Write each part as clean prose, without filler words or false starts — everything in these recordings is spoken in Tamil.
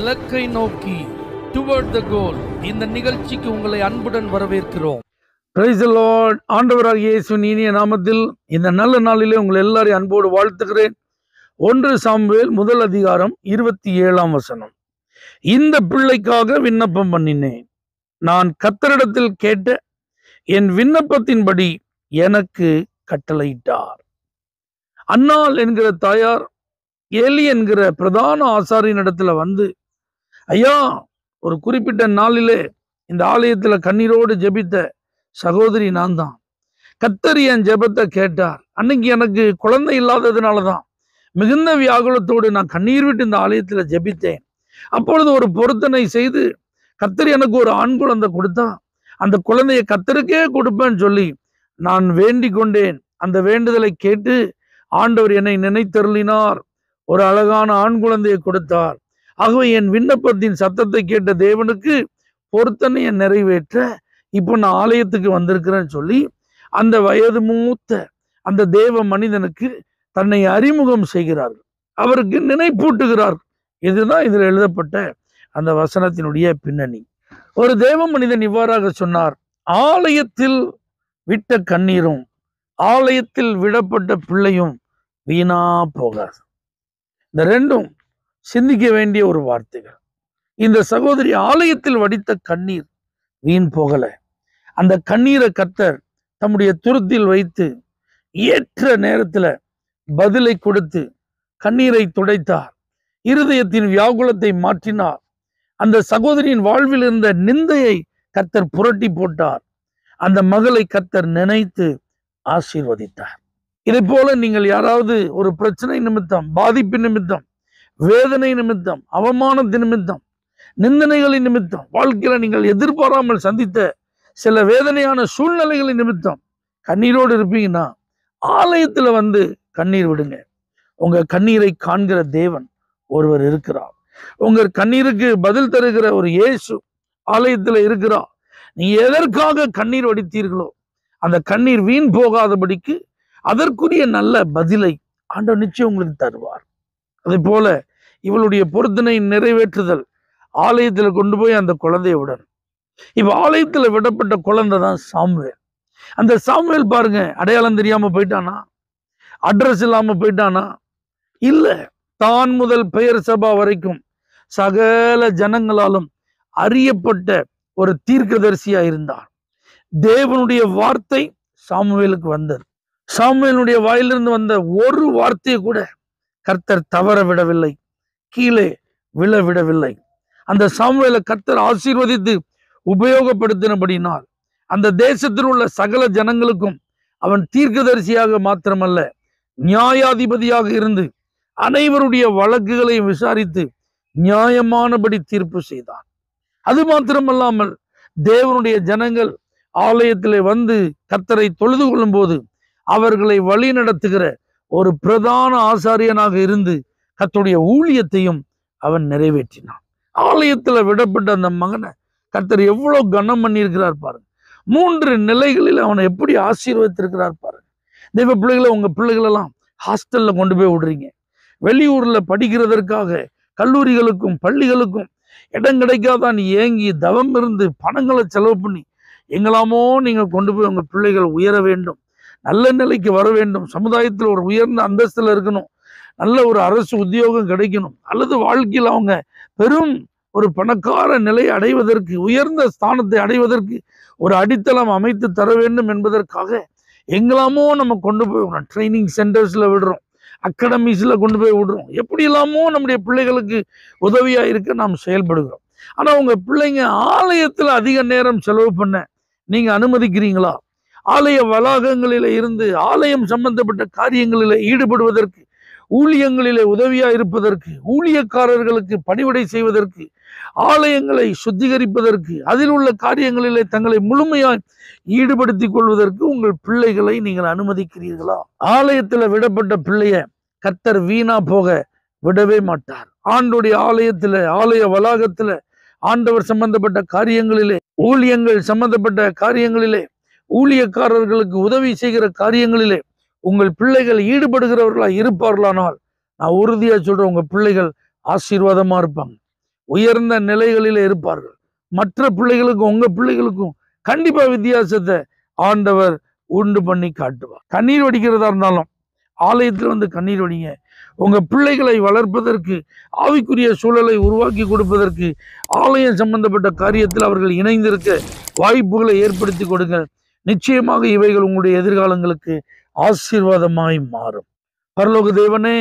இலக்கை நோக்கி டுவர்ட் த கோல் இந்த நிகழ்ச்சிக்கு உங்களை அன்புடன் வரவேற்கிறோம். Praise the Lord. ஆண்டவராகிய இயேசுவின் இனிய நாமத்தில் இந்த நல்ல நாளிலே உங்களை எல்லாரையும் அன்போடு வாழ்த்துகிறேன். 1 சாமுவேல் 1 அதிகாரம் 27 இந்த பிள்ளைக்காக விண்ணப்பம் பண்ணினேன். நான் கர்த்தரிடத்தில் கேட்ட என் விண்ணப்பத்தின்படி எனக்கு கட்டளையிட்டார். அன்னாள் என்கிற தாயார் ஏலி என்கிற பிரதான ஆசாரியனிடத்துல வந்து, ஐயா, ஒரு குறிப்பிட்ட நாளிலே இந்த ஆலயத்துல கண்ணீரோடு ஜெபித்த சகோதரி நான் தான். கர்த்தர் என் ஜெபத்தை கேட்டார். அன்னைக்கு எனக்கு குழந்தை இல்லாததுனாலதான் மிகுந்த வியாகுலத்தோடு நான் கண்ணீர் விட்டு இந்த ஆலயத்துல ஜெபித்தேன். அப்பொழுது ஒரு பொருத்தனை செய்து கர்த்தர் எனக்கு ஒரு ஆண் குழந்தை கொடுத்தா, அந்த குழந்தைய கர்த்தருக்கே கொடுப்பேன்னு சொல்லி நான் வேண்டிக் கொண்டேன். அந்த வேண்டுதலை கேட்டு ஆண்டவர் என்னை நினைத்தருளினார். ஒரு அழகான ஆண் குழந்தையை கொடுத்தார். ஆகவே என் விண்ணப்பத்தின் சத்தத்தை கேட்ட தேவனுக்கு பொருத்தனையை நிறைவேற்ற இப்போ நான் ஆலயத்துக்கு வந்திருக்கிறேன்னு சொல்லி அந்த வயது மூத்த அந்த தேவ மனிதனுக்கு தன்னை அறிமுகம் செய்கிறார்கள். அவருக்கு நினைப்பூட்டுகிறார். இதுதான் இதில் எழுதப்பட்ட அந்த வசனத்தினுடைய பின்னணி. ஒரு தேவ மனிதன் இவ்வாறாக சொன்னார், ஆலயத்தில் விட்ட கண்ணீரும் ஆலயத்தில் விடப்பட்ட பிள்ளையும் வீணா போகாது. இந்த ரெண்டும் சிந்திக்க வேண்டிய ஒரு வார்த்தைகள். இந்த சகோதரி ஆலயத்தில் வடித்த கண்ணீர் வீண் போகல. அந்த கண்ணீரை கர்த்தர் தம்முடைய துருத்தில் வைத்து ஏற்ற நேரத்துல பதிலை கொடுத்து கண்ணீரை துடைத்தார். இருதயத்தின் வியாகுலத்தை மாற்றினார். அந்த சகோதரியின் வாழ்வில் இருந்த நிந்தையை கர்த்தர் புரட்டி போட்டார். அந்த மகளை கர்த்தர் நினைத்து ஆசீர்வதித்தார். இதை போல நீங்கள் யாராவது ஒரு பிரச்சனை நிமித்தம், பாதிப்பு நிமித்தம், வேதனை நிமித்தம், அவமானத்தின் நிமித்தம், நிந்தனைகளின் நிமித்தம், வாழ்க்கையில நீங்கள் எதிர்பாராமல் சந்தித்த சில வேதனையான சூழ்நிலைகளின் நிமித்தம் கண்ணீரோடு இருப்பீங்கன்னா ஆலயத்துல வந்து கண்ணீர் விடுங்க. உங்க கண்ணீரை காண்கிற தேவன் ஒருவர் இருக்கிறார். உங்க கண்ணீருக்கு பதில் தருகிற ஒரு இயேசு ஆலயத்துல இருக்கிறார். நீ எதற்காக கண்ணீர் வடித்தீர்களோ அந்த கண்ணீர் வீண் போகாதபடிக்கு அதற்குரிய நல்ல பதிலை ஆண்டவர் நிச்சயம் உங்களுக்கு தருவார். அதே போல இவளுடைய பொருத்தனை நிறைவேற்றுதல், ஆலயத்துல கொண்டு போய் அந்த குழந்தைய விடணும். இப்ப ஆலயத்துல விடப்பட்ட குழந்தை தான் சாமுவேல். அந்த சாமுவேல் பாருங்க, அடையாளம் தெரியாம போயிட்டானா? அட்ரஸ் இல்லாம போயிட்டானா? இல்ல, தான் முதல் பெயர் சபா வரைக்கும் சகல ஜனங்களாலும் அறியப்பட்ட ஒரு தீர்க்கதரிசியா இருந்தார். தேவனுடைய வார்த்தை சாமுவேலுக்கு வந்தது. சாமுவேலுடைய வாயிலிருந்து வந்த ஒரு வார்த்தையை கூட கர்த்தர் தவற விடவில்லை, கீழே விழ விடவில்லை. அந்த சாமுவேலை கர்த்தர் ஆசீர்வதித்து உபயோகப்படுத்தினபடினால் அந்த தேசத்தில் உள்ள சகல ஜனங்களுக்கும் அவன் தீர்க்கதரிசியாக மாத்திரமல்ல, நியாயாதிபதியாக இருந்து அனைவருடைய வழக்குகளையும் விசாரித்து நியாயமானபடி தீர்ப்பு செய்தான். அது மாத்திரமல்லாமல் தேவனுடைய ஜனங்கள் ஆலயத்திலே வந்து கர்த்தரை தொழுது கொள்ளும் போது அவர்களை வழி நடத்துகிற ஒரு பிரதான ஆசாரியனாக இருந்து கர்த்தருடைய ஊழியத்தையும் அவன் நிறைவேற்றினான். ஆலயத்துல விடப்பட்ட அந்த மகனை கர்த்தர் எவ்வளவு கனம் பண்ணியிருக்கிறார் பாருங்க. 3 நிலைகளில் அவனை எப்படி ஆசீர்வதித்திருக்கிறார் பாருங்க. தெய்வ பிள்ளைகளை, உங்க பிள்ளைகளெல்லாம் ஹாஸ்டல்ல கொண்டு போய் விடுறீங்க. வெளியூர்ல படிக்கிறதற்காக கல்லூரிகளுக்கும் பள்ளிகளுக்கும் இடம் கிடைக்காதான் ஏங்கி தவம் இருந்து பணங்களை செலவு பண்ணி எங்களாமோ நீங்க கொண்டு போய் உங்க பிள்ளைகள் உயர வேண்டும், நல்ல நிலைக்கு வர வேண்டும், சமுதாயத்தில் ஒரு உயர்ந்த அந்தஸ்துல இருக்கணும், நல்ல ஒரு அரசு உத்தியோகம் கிடைக்கணும், அல்லது வாழ்க்கையில் அவங்க பெரும் ஒரு பணக்கார நிலையை அடைவதற்கு, உயர்ந்த ஸ்தானத்தை அடைவதற்கு ஒரு அடித்தளம் அமைத்து தர வேண்டும் என்பதற்காக எங்களாமோ நம்ம கொண்டு போய் விடுறோம். ட்ரைனிங் சென்டர்ஸ்ல விடுறோம், அகாடமிஸ்ல கொண்டு போய் விடுறோம். எப்படி இல்லாமோ நம்முடைய பிள்ளைகளுக்கு உதவியா இருக்க நாம் செயல்படுகிறோம். ஆனா உங்க பிள்ளைங்க ஆலயத்துல அதிக நேரம் செலவு பண்ண நீங்க அனுமதிக்கிறீங்களா? ஆலய வளாகங்களில இருந்து ஆலயம் சம்பந்தப்பட்ட காரியங்களில ஈடுபடுவதற்கு, ஊழியங்களிலே உதவியா இருப்பதற்கு, ஊழியக்காரர்களுக்கு பணிவிடை செய்வதற்கு, ஆலயங்களை சுத்திகரிப்பதற்கு, அதில் உள்ள காரியங்களிலே தங்களை முழுமையாய் ஈடுபடுத்திக் கொள்வதற்கு உங்கள் பிள்ளைகளை நீங்கள் அனுமதிக்கிறீர்களா? ஆலயத்துல விடப்பட்ட பிள்ளைய கர்த்தர் வீணா போக விடவே மாட்டார். ஆண்டுடைய ஆலயத்துல, ஆலய வளாகத்துல, ஆண்டவர் சம்பந்தப்பட்ட காரியங்களிலே, ஊழியங்கள் சம்பந்தப்பட்ட காரியங்களிலே, ஊழியக்காரர்களுக்கு உதவி செய்கிற காரியங்களிலே உங்கள் பிள்ளைகள் ஈடுபடுகிறவர்களா இருப்பார்களானால் நான் உறுதியா சொல்றேன், உங்க பிள்ளைகள் ஆசீர்வாதமா இருப்பாங்க. உயர்ந்த நிலைகளில் இருப்பார்கள். மற்ற பிள்ளைகளுக்கும் உங்க பிள்ளைகளுக்கும் கண்டிப்பா வித்தியாசத்தை ஆண்டவர் உண்டு பண்ணி காட்டுவார். கண்ணீர் வடிக்கிறதா இருந்தாலும் ஆலயத்தில் வந்து கண்ணீர் வடிங்க. உங்க பிள்ளைகளை வளர்ப்பதற்கு, ஆவிக்குரிய சூழலை உருவாக்கி கொடுப்பதற்கு, ஆலயம் சம்பந்தப்பட்ட காரியத்தில் அவர்கள் இணைந்திருக்க வாய்ப்புகளை ஏற்படுத்தி கொடுங்க. நிச்சயமாக இவைகள் உங்களுடைய எதிர்காலங்களுக்கு ஆசீர்வாதமாய் மாறும். பரலோக தேவனே,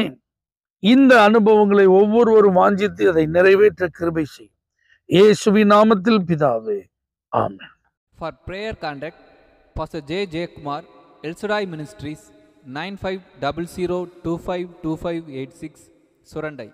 இந்த அனுபவங்களை ஒவ்வொருவரும் வாஞ்சித்து அதை நிறைவேற்ற கிருபை செய்யும். இயேசுவின் நாமத்தில் பிதாவே, ஆமென். For prayer contact, Pastor J. Kumar, El Shaddai Ministries, 9500252586, Surandai.